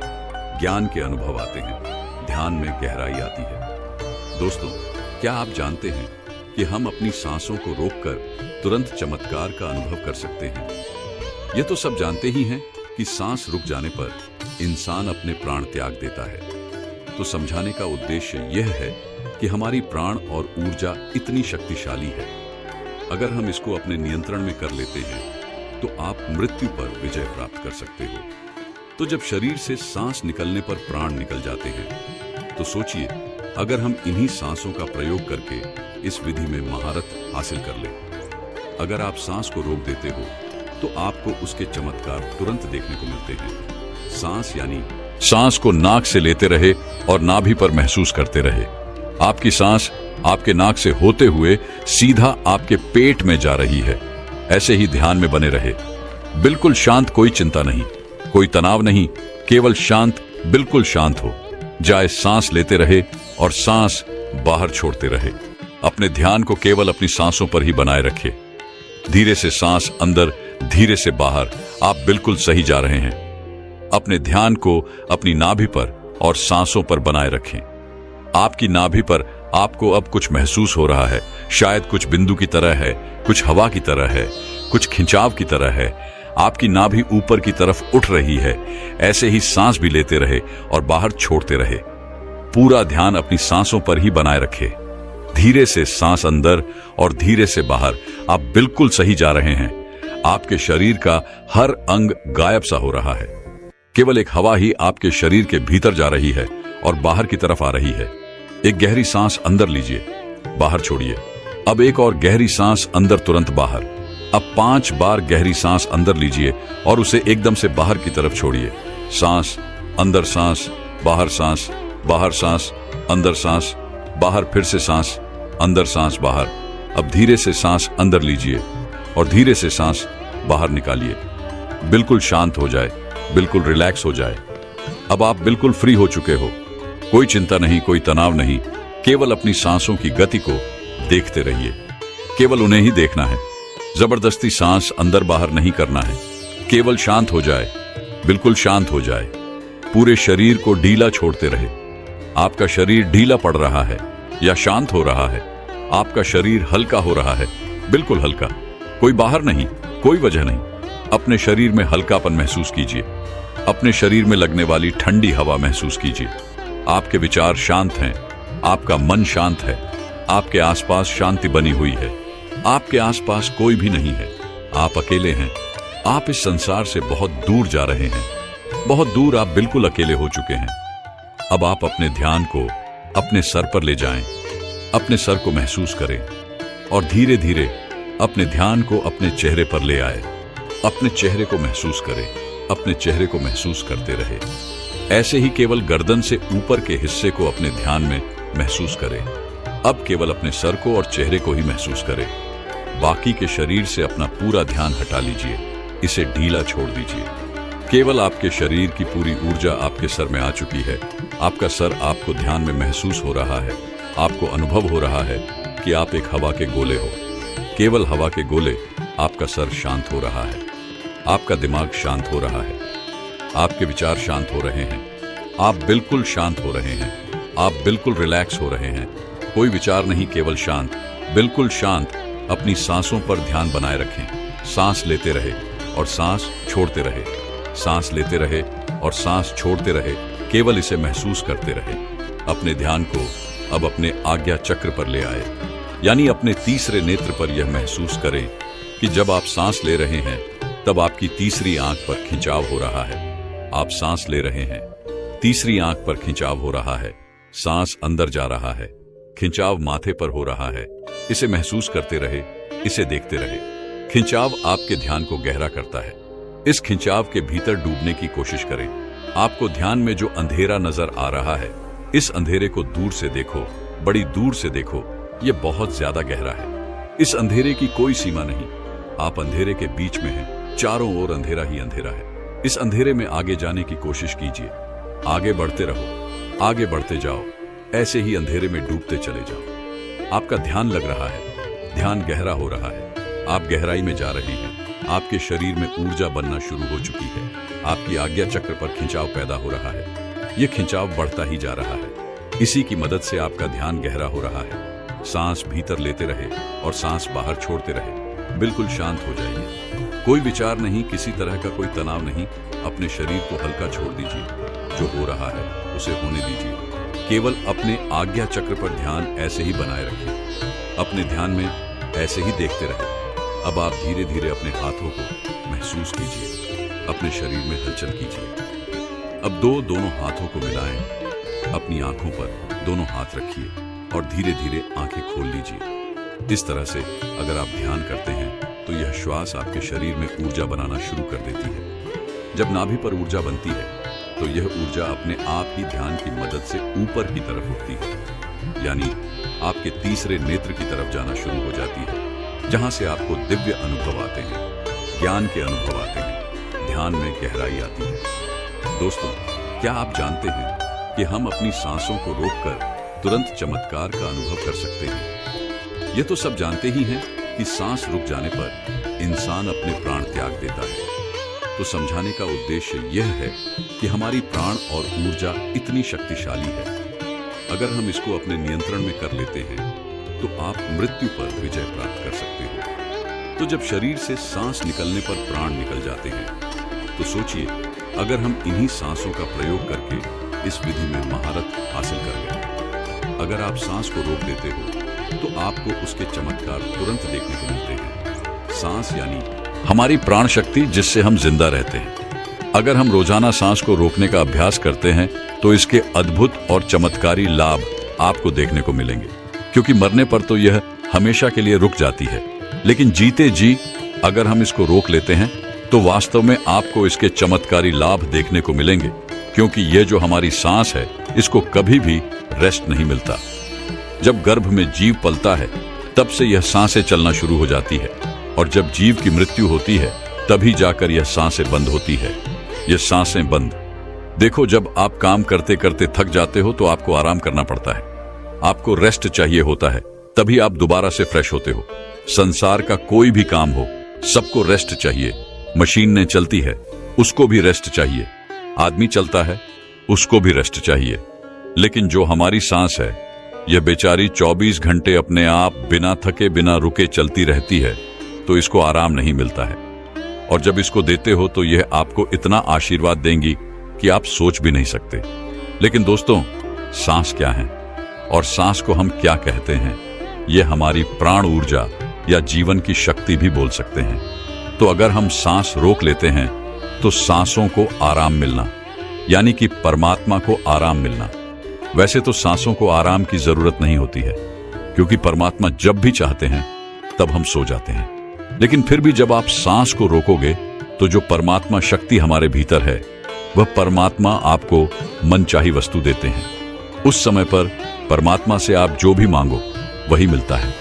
ज्ञान के अनुभव आते हैं, ध्यान में गहराई आती है। दोस्तों, क्या आप जानते हैं कि हम अपनी सांसों को रोककर तुरंत चमत्कार का अनुभव कर सकते हैं? ये तो सब जानते ही हैं कि सांस रुक जाने पर इंसान अपने प्राण त्याग देता है। तो समझाने का उद्देश्य यह है कि हमारी प्राण और ऊर्जा इतनी शक्तिशाली है। अगर हम इसको अपने नियंत्रण में कर लेते हैं तो आप मृत्यु पर विजय प्राप्त कर सकते हो। तो जब शरीर से सांस निकलने पर प्राण निकल जाते हैं तो सोचिए, अगर हम इन्हीं सांसों का प्रयोग करके इस विधि में महारत हासिल कर लें। अगर आप सांस को रोक देते हो तो आपको उसके चमत्कार तुरंत देखने को मिलते हैं। सांस यानी सांस को नाक से लेते रहे और नाभि पर महसूस करते रहे। आपकी सांस आपके नाक से होते हुए सीधा आपके पेट में जा रही है। ऐसे ही ध्यान में बने रहे। बिल्कुल शांत, कोई चिंता नहीं, कोई तनाव नहीं, केवल शांत, बिल्कुल शांत हो जाए। सांस लेते रहे और सांस बाहर छोड़ते रहे। अपने ध्यान को केवल अपनी सांसों पर ही बनाए रखे। धीरे से सांस अंदर, धीरे से बाहर। आप बिल्कुल सही जा रहे हैं। अपने ध्यान को अपनी नाभि पर और सांसों पर बनाए रखें। आपकी नाभि पर आपको अब कुछ महसूस हो रहा है। शायद कुछ बिंदु की तरह है, कुछ हवा की तरह है, कुछ खिंचाव की तरह है। आपकी नाभि ऊपर की तरफ उठ रही है। ऐसे ही सांस भी लेते रहे और बाहर छोड़ते रहे। पूरा ध्यान अपनी सांसों पर ही बनाए रखे। धीरे से सांस अंदर और धीरे से बाहर। आप बिल्कुल सही जा रहे हैं। आपके शरीर का हर अंग गायब सा हो रहा है। केवल एक हवा ही आपके शरीर के भीतर जा रही है और बाहर की तरफ आ रही है। एक गहरी सांस अंदर लीजिए, बाहर छोड़िए। अब एक और गहरी सांस अंदर, तुरंत बाहर। अब 5 बार गहरी सांस अंदर लीजिए और उसे एकदम से बाहर की तरफ छोड़िए। सांस अंदर, सांस बाहर, सांस बाहर, सांस अंदर, सांस बाहर, फिर से सांस अंदर, सांस बाहर। अब धीरे से सांस अंदर लीजिए और धीरे से सांस बाहर निकालिए। बिल्कुल शांत हो जाए, बिल्कुल रिलैक्स हो जाए। अब आप बिल्कुल फ्री हो चुके हो। कोई चिंता नहीं, कोई तनाव नहीं, केवल अपनी सांसों की गति को देखते रहिए। केवल उन्हें ही देखना है। जबरदस्ती सांस अंदर बाहर नहीं करना है। केवल शांत हो जाए, बिल्कुल शांत हो जाए। पूरे शरीर को ढीला छोड़ते रहे। आपका शरीर ढीला पड़ रहा है या शांत हो रहा है। आपका शरीर हल्का हो रहा है, बिल्कुल हल्का। कोई बाहर नहीं, कोई वजह नहीं। अपने शरीर में हल्कापन महसूस कीजिए। अपने शरीर में लगने वाली ठंडी हवा महसूस कीजिए। आपके विचार शांत हैं, आपका मन शांत है, आपके आसपास शांति बनी हुई है। आपके आसपास कोई भी नहीं है, आप अकेले हैं। आप इस संसार से बहुत दूर जा रहे हैं, बहुत दूर। आप बिल्कुल अकेले हो चुके हैं। अब आप अपने ध्यान को अपने सर पर ले जाएं, अपने सर को महसूस करें और धीरे धीरे अपने ध्यान को अपने चेहरे पर ले आए। अपने चेहरे को महसूस करें, अपने चेहरे को महसूस करते रहे। ऐसे ही केवल गर्दन से ऊपर के हिस्से को अपने ध्यान में महसूस करें। अब केवल अपने सर को और चेहरे को ही महसूस करें। बाकी के शरीर से अपना पूरा ध्यान हटा लीजिए, इसे ढीला छोड़ दीजिए। केवल आपके शरीर की पूरी ऊर्जा आपके सर में आ चुकी है। आपका सर आपको ध्यान में महसूस हो रहा है। आपको अनुभव हो रहा है कि आप एक हवा के गोले हो। केवल हवा के गोले। आपका सर शांत हो रहा है, आपका दिमाग शांत हो रहा है, आपके विचार शांत हो रहे हैं। आप बिल्कुल शांत हो रहे हैं, आप बिल्कुल रिलैक्स हो रहे हैं। कोई विचार नहीं, केवल शांत, बिल्कुल शांत। अपनी सांसों पर ध्यान बनाए रखें। सांस लेते रहे और सांस छोड़ते रहे, सांस लेते रहे और सांस छोड़ते रहे। केवल इसे महसूस करते रहे। अपने ध्यान को अब अपने आज्ञा चक्र पर ले आए, यानी अपने तीसरे नेत्र पर यह महसूस करें कि जब आप सांस ले रहे हैं तब आपकी तीसरी आंख पर खिंचाव हो रहा है। आप सांस ले रहे हैं, तीसरी आंख पर खिंचाव हो रहा है। सांस अंदर जा रहा है, खिंचाव माथे पर हो रहा है। इसे महसूस करते रहे, इसे देखते रहे। खिंचाव आपके ध्यान को गहरा करता है। इस खिंचाव के भीतर डूबने की कोशिश करें। आपको ध्यान में जो अंधेरा नजर आ रहा है, इस अंधेरे को दूर से देखो, बड़ी दूर से देखो। यह बहुत ज्यादा गहरा है। इस अंधेरे की कोई सीमा नहीं। आप अंधेरे के बीच में हैं, चारों ओर अंधेरा ही अंधेरा है। इस अंधेरे में आगे जाने की कोशिश कीजिए। आगे बढ़ते रहो, आगे बढ़ते जाओ। ऐसे ही अंधेरे में डूबते चले जाओ। आपका ध्यान लग रहा है, ध्यान गहरा हो रहा है। आप गहराई में जा रहे हैं। आपके शरीर में ऊर्जा बनना शुरू हो चुकी है। आपकी आज्ञा चक्र पर खिंचाव पैदा हो रहा है। यह खिंचाव बढ़ता ही जा रहा है। इसी की मदद से आपका ध्यान गहरा हो रहा है। सांस भीतर लेते रहे और सांस बाहर छोड़ते रहे। बिल्कुल शांत हो जाइए। कोई विचार नहीं, किसी तरह का कोई तनाव नहीं। अपने शरीर को हल्का छोड़ दीजिए। जो हो रहा है उसे होने दीजिए। केवल अपने आज्ञा चक्र पर ध्यान ऐसे ही बनाए रखिए। अपने ध्यान में ऐसे ही देखते रहे। अब आप धीरे धीरे अपने हाथों को महसूस कीजिए। अपने शरीर में हलचल कीजिए। अब दोनों हाथों को मिलाएं। अपनी आंखों पर दोनों हाथ रखिए और धीरे धीरे आंखें खोल लीजिए। इस तरह से अगर आप ध्यान करते हैं तो यह श्वास आपके शरीर में ऊर्जा बनाना शुरू कर देती है। जब नाभि पर ऊर्जा बनती है तो यह ऊर्जा अपने आप ही ध्यान की मदद से ऊपर की तरफ उठती है, यानी आपके तीसरे नेत्र की तरफ जाना शुरू हो जाती है, जहां से आपको दिव्य अनुभव आते हैं, ज्ञान के अनुभव आते हैं, ध्यान में गहराई आती है। दोस्तों, क्या आप जानते हैं कि हम अपनी सांसों को रोककर तुरंत चमत्कार का अनुभव कर सकते हैं? ये तो सब जानते ही हैं कि सांस रुक जाने पर इंसान अपने प्राण त्याग देता है। तो समझाने का उद्देश्य यह है कि हमारी प्राण और ऊर्जा इतनी शक्तिशाली है। अगर हम इसको अपने नियंत्रण में कर लेते हैं तो आप मृत्यु पर विजय प्राप्त कर सकते हो। तो जब शरीर से सांस निकलने पर प्राण निकल जाते हैं तो सोचिए, अगर हम इन्हीं सांसों का प्रयोग करके इस विधि में महारत हासिल कर लें। अगर आप सांस को रोक देते हो तो आपको उसके चमत्कार तुरंत देखने को मिलते हैं। सांस यानी हमारी प्राण शक्ति, जिससे हम जिंदा रहते हैं। अगर हम रोजाना सांस को रोकने का अभ्यास करते हैं तो इसके अद्भुत और चमत्कारी लाभ आपको देखने को मिलेंगे, क्योंकि मरने पर तो यह हमेशा के लिए रुक जाती है, लेकिन जीते जी अगर हम इसको रोक लेते हैं तो वास्तव में आपको इसके चमत्कारी लाभ देखने को मिलेंगे, क्योंकि यह जो हमारी सांस है इसको कभी भी रेस्ट नहीं मिलता। जब गर्भ में जीव पलता है तब से यह सांसें चलना शुरू हो जाती है, और जब जीव की मृत्यु होती है तभी जाकर यह सांसें बंद होती है। यह सांसें बंद, देखो, जब आप काम करते करते थक जाते हो तो आपको आराम करना पड़ता है, आपको रेस्ट चाहिए होता है, तभी आप दोबारा से फ्रेश होते हो। संसार का कोई भी काम हो, सबको रेस्ट चाहिए। मशीन ने चलती है, उसको भी रेस्ट चाहिए। आदमी चलता है, उसको भी रेस्ट चाहिए। लेकिन जो हमारी सांस है, यह बेचारी 24 घंटे अपने आप बिना थके बिना रुके चलती रहती है, तो इसको आराम नहीं मिलता है। और जब इसको देते हो तो यह आपको इतना आशीर्वाद देंगी कि आप सोच भी नहीं सकते। लेकिन दोस्तों, सांस क्या है और सांस को हम क्या कहते हैं? यह हमारी प्राण ऊर्जा या जीवन की शक्ति भी बोल सकते हैं। तो अगर हम सांस रोक लेते हैं तो सांसों को आराम मिलना, यानी कि परमात्मा को आराम मिलना। वैसे तो सांसों को आराम की जरूरत नहीं होती है, क्योंकि परमात्मा जब भी चाहते हैं तब हम सो जाते हैं। लेकिन फिर भी जब आप सांस को रोकोगे तो जो परमात्मा शक्ति हमारे भीतर है, वह परमात्मा आपको मनचाही वस्तु देते हैं। उस समय पर परमात्मा से आप जो भी मांगो वही मिलता है।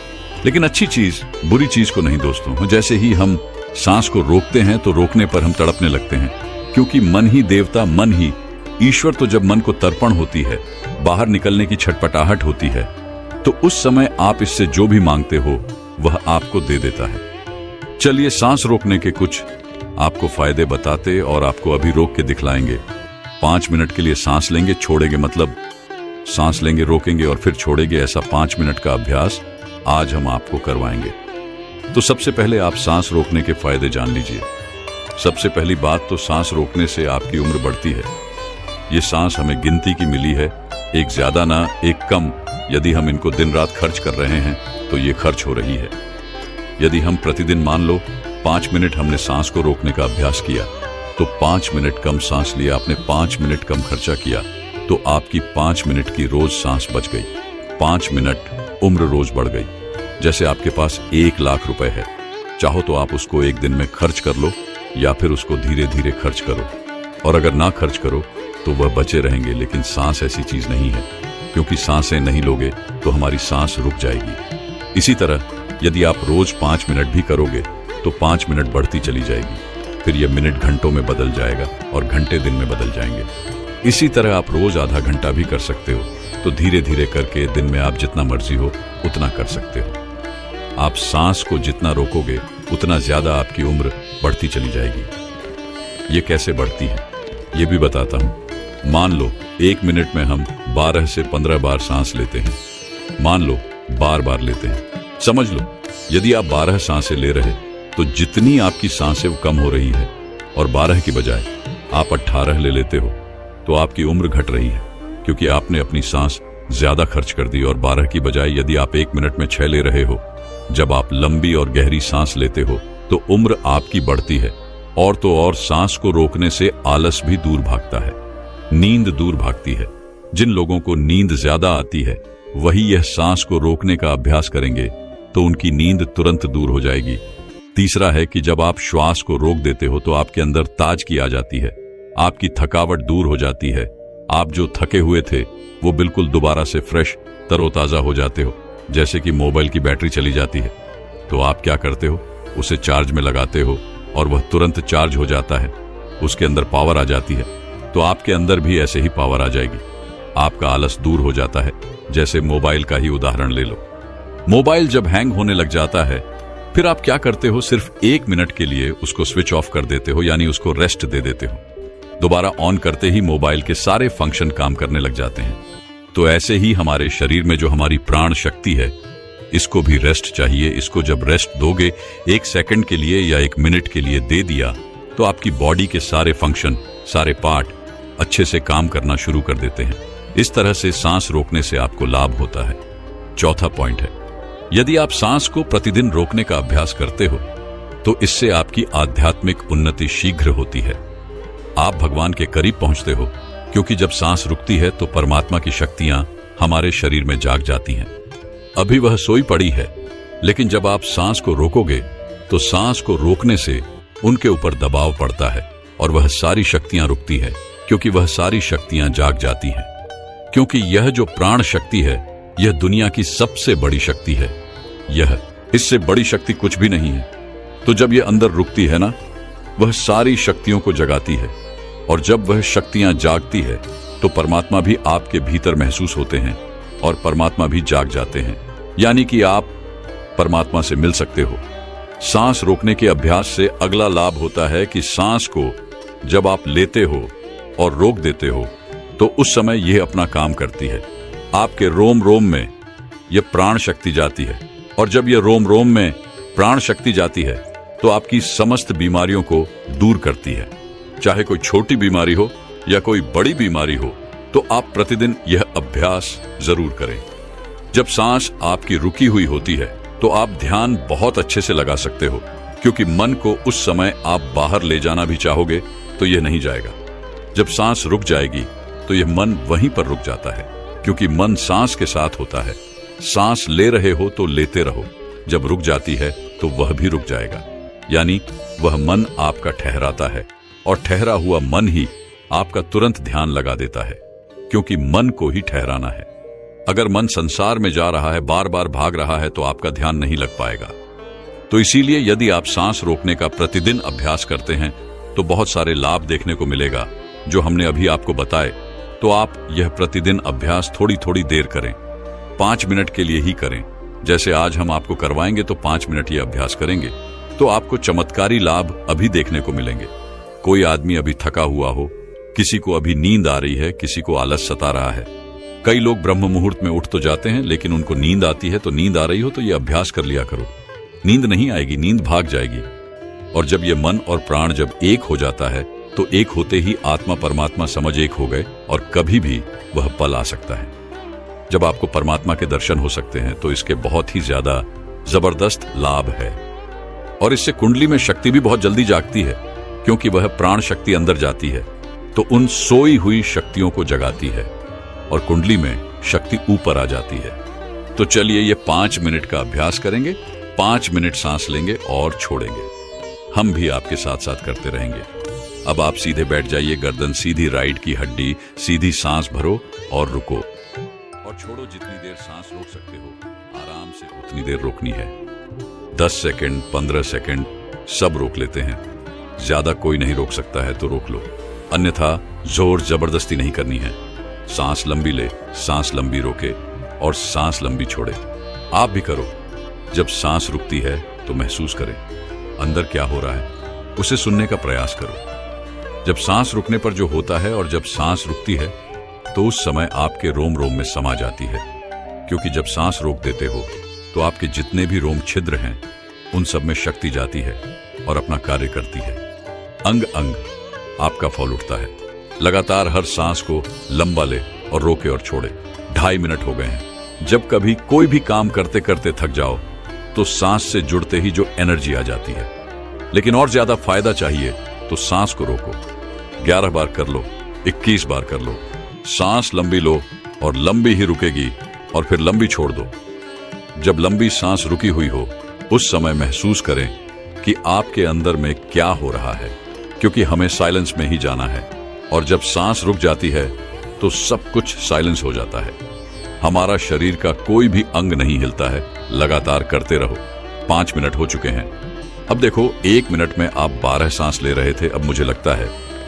लेकिन अच्छी चीज बुरी चीज को नहीं दोस्तों। जैसे ही हम सांस को रोकते हैं तो रोकने पर हम तड़पने लगते हैं, क्योंकि मन ही देवता, मन ही ईश्वर। तो जब मन को तर्पण होती है, बाहर निकलने की छटपटाहट होती है, तो उस समय आप इससे जो भी मांगते हो वह आपको दे देता है। चलिए सांस रोकने के कुछ आपको फायदे बताते और आपको अभी रोक के दिखलाएंगे। 5 मिनट के लिए सांस लेंगे, छोड़ेंगे, मतलब सांस लेंगे, रोकेंगे और फिर छोड़ेंगे। ऐसा 5 मिनट का अभ्यास आज हम आपको करवाएंगे। तो सबसे पहले आप सांस रोकने के फायदे जान लीजिए। सबसे पहली बात तो सांस रोकने से आपकी उम्र बढ़ती है। ये सांस हमें गिनती की मिली है, एक ज्यादा ना एक कम। यदि हम इनको दिन रात खर्च कर रहे हैं तो ये खर्च हो रही है। यदि हम प्रतिदिन मान लो 5 मिनट हमने सांस को रोकने का अभ्यास किया, तो 5 मिनट कम सांस लिया, आपने 5 मिनट कम खर्चा किया, तो आपकी 5 मिनट की रोज सांस बच गई। 5 मिनट उम्र रोज बढ़ गई। जैसे आपके पास 1 लाख रुपए है, चाहो तो आप उसको एक दिन में खर्च कर लो या फिर उसको धीरे धीरे खर्च करो। और अगर ना खर्च करो तो वह बचे रहेंगे। लेकिन सांस ऐसी चीज नहीं है, क्योंकि सांसें नहीं लोगे तो हमारी सांस रुक जाएगी। इसी तरह यदि आप रोज 5 मिनट भी करोगे तो 5 मिनट बढ़ती चली जाएगी, फिर यह मिनट घंटों में बदल जाएगा और घंटे दिन में बदल जाएंगे। इसी तरह आप रोज आधा घंटा भी कर सकते हो। तो धीरे धीरे करके दिन में आप जितना मर्जी हो उतना कर सकते हो। आप सांस को जितना रोकोगे उतना ज्यादा आपकी उम्र बढ़ती चली जाएगी। ये कैसे बढ़ती है ये भी बताता हूं। मान लो 1 मिनट में हम 12 से 15 बार सांस लेते हैं। मान लो बार बार लेते हैं। समझ लो यदि आप 12 सांसें ले रहे तो जितनी आपकी सांसें वो कम हो रही है, और 12 की बजाय आप 18 ले लेते हो तो आपकी उम्र घट रही है, क्योंकि आपने अपनी सांस ज्यादा खर्च कर दी। और 12 की बजाय यदि आप 1 मिनट में 6 ले रहे हो, जब आप लंबी और गहरी सांस लेते हो तो उम्र आपकी बढ़ती है। और तो और सांस को रोकने से आलस भी दूर भागता है, नींद दूर भागती है। जिन लोगों को नींद ज्यादा आती है वही यह सांस को रोकने का अभ्यास करेंगे तो उनकी नींद तुरंत दूर हो जाएगी। तीसरा है कि जब आप श्वास को रोक देते हो तो आपके अंदर ताजगी आ जाती है, आपकी थकावट दूर हो जाती है। आप जो थके हुए थे वो बिल्कुल दोबारा से फ्रेश तरोताजा हो जाते हो। जैसे कि मोबाइल की बैटरी चली जाती है तो आप क्या करते हो, उसे चार्ज में लगाते हो और वह तुरंत चार्ज हो जाता है, उसके अंदर पावर आ जाती है। तो आपके अंदर भी ऐसे ही पावर आ जाएगी, आपका आलस दूर हो जाता है। जैसे मोबाइल का ही उदाहरण ले लो। मोबाइल जब हैंग होने लग जाता है फिर आप क्या करते हो, सिर्फ 1 मिनट के लिए उसको स्विच ऑफ कर देते हो, यानी उसको रेस्ट दे देते हो। दोबारा ऑन करते ही मोबाइल के सारे फंक्शन काम करने लग जाते हैं। तो ऐसे ही हमारे शरीर में जो हमारी प्राण शक्ति है, इसको भी रेस्ट चाहिए। इसको जब रेस्ट दोगे, 1 सेकंड के लिए या 1 मिनट के लिए दे दिया, तो आपकी बॉडी के सारे फंक्शन, सारे पार्ट अच्छे से काम करना शुरू कर देते हैं। इस तरह से सांस रोकने से आपको लाभ होता है। चौथा पॉइंट है, यदि आप सांस को प्रतिदिन रोकने का अभ्यास करते हो तो इससे आपकी आध्यात्मिक उन्नति शीघ्र होती है। आप भगवान के करीब पहुंचते हो, क्योंकि जब सांस रुकती है तो परमात्मा की शक्तियां हमारे शरीर में जाग जाती हैं। अभी वह सोई पड़ी है, लेकिन जब आप सांस को रोकोगे तो सांस को रोकने से उनके ऊपर दबाव पड़ता है और वह सारी शक्तियां रुकती है, क्योंकि वह सारी शक्तियां जाग जाती हैं। क्योंकि यह जो प्राण शक्ति है, यह दुनिया की सबसे बड़ी शक्ति है। यह इससे बड़ी शक्ति कुछ भी नहीं है। तो जब यह अंदर रुकती है ना, वह सारी शक्तियों को जगाती है। और जब वह शक्तियां जागती है तो परमात्मा भी आपके भीतर महसूस होते हैं और परमात्मा भी जाग जाते हैं, यानी कि आप परमात्मा से मिल सकते हो। सांस रोकने के अभ्यास से अगला लाभ होता है कि सांस को जब आप लेते हो और रोक देते हो तो उस समय यह अपना काम करती है। आपके रोम रोम में यह प्राण शक्ति जाती है, और जब यह रोम रोम में प्राण शक्ति जाती है तो आपकी समस्त बीमारियों को दूर करती है। चाहे कोई छोटी बीमारी हो या कोई बड़ी बीमारी हो, तो आप प्रतिदिन यह अभ्यास जरूर करें। जब सांस आपकी रुकी हुई होती है तो आप ध्यान बहुत अच्छे से लगा सकते हो, क्योंकि मन को उस समय आप बाहर ले जाना भी चाहोगे तो यह नहीं जाएगा। जब सांस रुक जाएगी तो यह मन वहीं पर रुक जाता है, क्योंकि मन सांस के साथ होता है। सांस ले रहे हो तो लेते रहो, जब रुक जाती है तो वह भी रुक जाएगा, यानी वह मन आपका ठहराता है, और ठहरा हुआ मन ही आपका तुरंत ध्यान लगा देता है, क्योंकि मन को ही ठहराना है। अगर मन संसार में जा रहा है, बार बार भाग रहा है, तो आपका ध्यान नहीं लग पाएगा। तो इसीलिए यदि आप सांस रोकने का प्रतिदिन अभ्यास करते हैं तो बहुत सारे लाभ देखने को मिलेगा जो हमने अभी आपको बताए। तो आप यह प्रतिदिन अभ्यास थोड़ी थोड़ी देर करें, 5 मिनट के लिए ही करें। जैसे आज हम आपको करवाएंगे तो 5 मिनट ये अभ्यास करेंगे तो आपको चमत्कारी लाभ अभी देखने को मिलेंगे। कोई आदमी अभी थका हुआ हो, किसी को अभी नींद आ रही है, किसी को आलस सता रहा है। कई लोग ब्रह्म मुहूर्त में उठ तो जाते हैं, लेकिन उनको नींद आती है। तो नींद आ रही हो तो ये अभ्यास कर लिया करो। नींद नहीं आएगी, नींद भाग जाएगी। और जब ये मन और प्राण जब एक हो जाता है तो एक होते ही आत्मा परमात्मा समझ एक हो गए, और कभी भी वह पल आ सकता है जब आपको परमात्मा के दर्शन हो सकते हैं। तो इसके बहुत ही ज्यादा जबरदस्त लाभ है, और इससे कुंडली में शक्ति भी बहुत जल्दी जागती है, क्योंकि वह प्राण शक्ति अंदर जाती है तो उन सोई हुई शक्तियों को जगाती है, और कुंडली में शक्ति ऊपर आ जाती है। तो चलिए ये 5 मिनट का अभ्यास करेंगे। 5 मिनट सांस लेंगे और छोड़ेंगे। हम भी आपके साथ साथ करते रहेंगे। अब आप सीधे बैठ जाइए, गर्दन सीधी, राइट की हड्डी सीधी, सांस भरो और रुको और छोड़ो। जितनी देर सांस रोक सकते हो आराम से उतनी देर रोकनी है। 10 सेकंड, 15 सेकंड सब रोक लेते हैं। ज्यादा कोई नहीं रोक सकता है तो रोक लो, अन्यथा जोर जबरदस्ती नहीं करनी है। सांस लंबी ले, सांस लंबी रोके और सांस लंबी छोड़े। आप भी करो। जब सांस रुकती है तो महसूस करें अंदर क्या हो रहा है, उसे सुनने का प्रयास करो। जब सांस रुकने पर जो होता है और जब सांस रुकती है तो उस समय आपके रोम रोम में समा जाती है, क्योंकि जब सांस रोक देते हो तो आपके जितने भी रोम छिद्र हैं उन सब में शक्ति जाती है और अपना कार्य करती है। अंग अंग आपका फॉल उठता है। लगातार हर सांस को लंबा ले और रोके और छोड़े। 2.5 मिनट हो गए हैं। जब कभी कोई भी काम करते करते थक जाओ तो सांस से जुड़ते ही जो एनर्जी आ जाती है, लेकिन और ज्यादा फायदा चाहिए तो सांस को रोको। 11 बार कर लो, 21 बार कर लो। सांस लंबी लो और लंबी ही रुकेगी, और फिर लंबी छोड़ दो। जब लंबी सांस रुकी हुई हो उस समय महसूस करें कि आपके अंदर में क्या हो रहा है, क्योंकि हमें साइलेंस में ही जाना है। और जब सांस रुक जाती है तो सब कुछ साइलेंस हो जाता है। हमारा शरीर का कोई भी अंग नहीं हिलता है। लगातार करते रहो। 5 मिनट हो चुके हैं। अब देखो, 1 मिनट में आप 12 सांस ले रहे थे, अब मुझे लगता है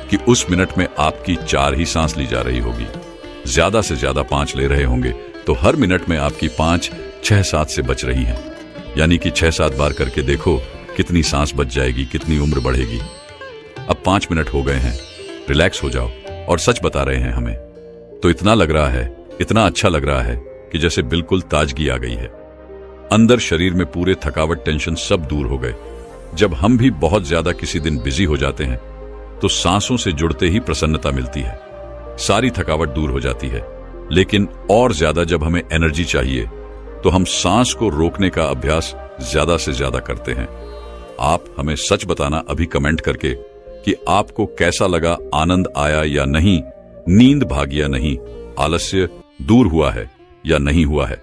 कि उस मिनट में आपकी 4 ही सांस ली जा रही होगी। ज्यादा से ज्यादा 5 ले रहे होंगे, तो हर मिनट में आपकी 5, 6, 7 से बच रही हैं। यानी कि 6-7 बार करके देखो कितनी सांस बच जाएगी, कितनी उम्र बढ़ेगी। अब 5 मिनट हो गए हैं। रिलैक्स हो जाओ। और सच बता रहे हैं हमें तो इतना लग रहा है, इतना अच्छा लग रहा है कि जैसे बिल्कुल ताजगी आ गई है। अंदर शरीर में पूरे थकावट, टेंशन सब दूर हो गए। जब हम भी बहुत ज्यादा किसी दिन बिजी हो जाते हैं तो सांसों से जुड़ते ही प्रसन्नता मिलती है, सारी थकावट दूर हो जाती है। लेकिन और ज्यादा जब हमें एनर्जी चाहिए तो हम सांस को रोकने का अभ्यास ज्यादा से ज्यादा करते हैं। आप हमें सच बताना अभी कमेंट करके कि आपको कैसा लगा, आनंद आया या नहीं, नींद भागी या नहीं, आलस्य दूर हुआ है या नहीं हुआ है,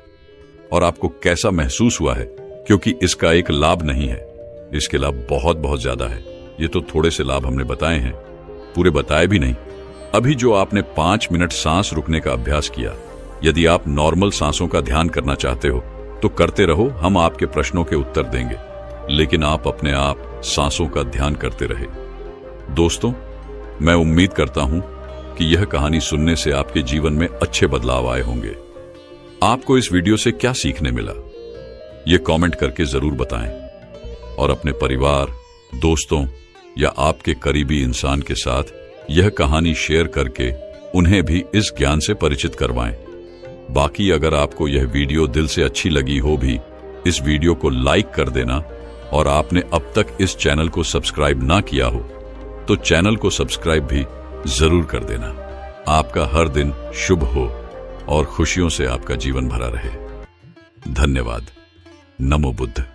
और आपको कैसा महसूस हुआ है। क्योंकि इसका एक लाभ नहीं है, इसके लाभ बहुत बहुत ज्यादा है। ये तो थोड़े से लाभ हमने बताए हैं, पूरे बताए भी नहीं। अभी जो आपने 5 मिनट सांस रुकने का अभ्यास किया, यदि आप नॉर्मल सांसों का ध्यान करना चाहते हो तो करते रहो, हम आपके प्रश्नों के उत्तर देंगे। लेकिन आप अपने आप सांसों का ध्यान करते रहे। दोस्तों, मैं उम्मीद करता हूं कि यह कहानी सुनने से आपके जीवन में अच्छे बदलाव आए होंगे। आपको इस वीडियो से क्या सीखने मिला, यह कमेंट करके जरूर बताएं और अपने परिवार, दोस्तों या आपके करीबी इंसान के साथ यह कहानी शेयर करके उन्हें भी इस ज्ञान से परिचित करवाएं। बाकी अगर आपको यह वीडियो दिल से अच्छी लगी हो भी, इस वीडियो को लाइक कर देना और आपने अब तक इस चैनल को सब्सक्राइब ना किया हो तो चैनल को सब्सक्राइब भी जरूर कर देना। आपका हर दिन शुभ हो और खुशियों से आपका जीवन भरा रहे। धन्यवाद। नमो बुद्ध।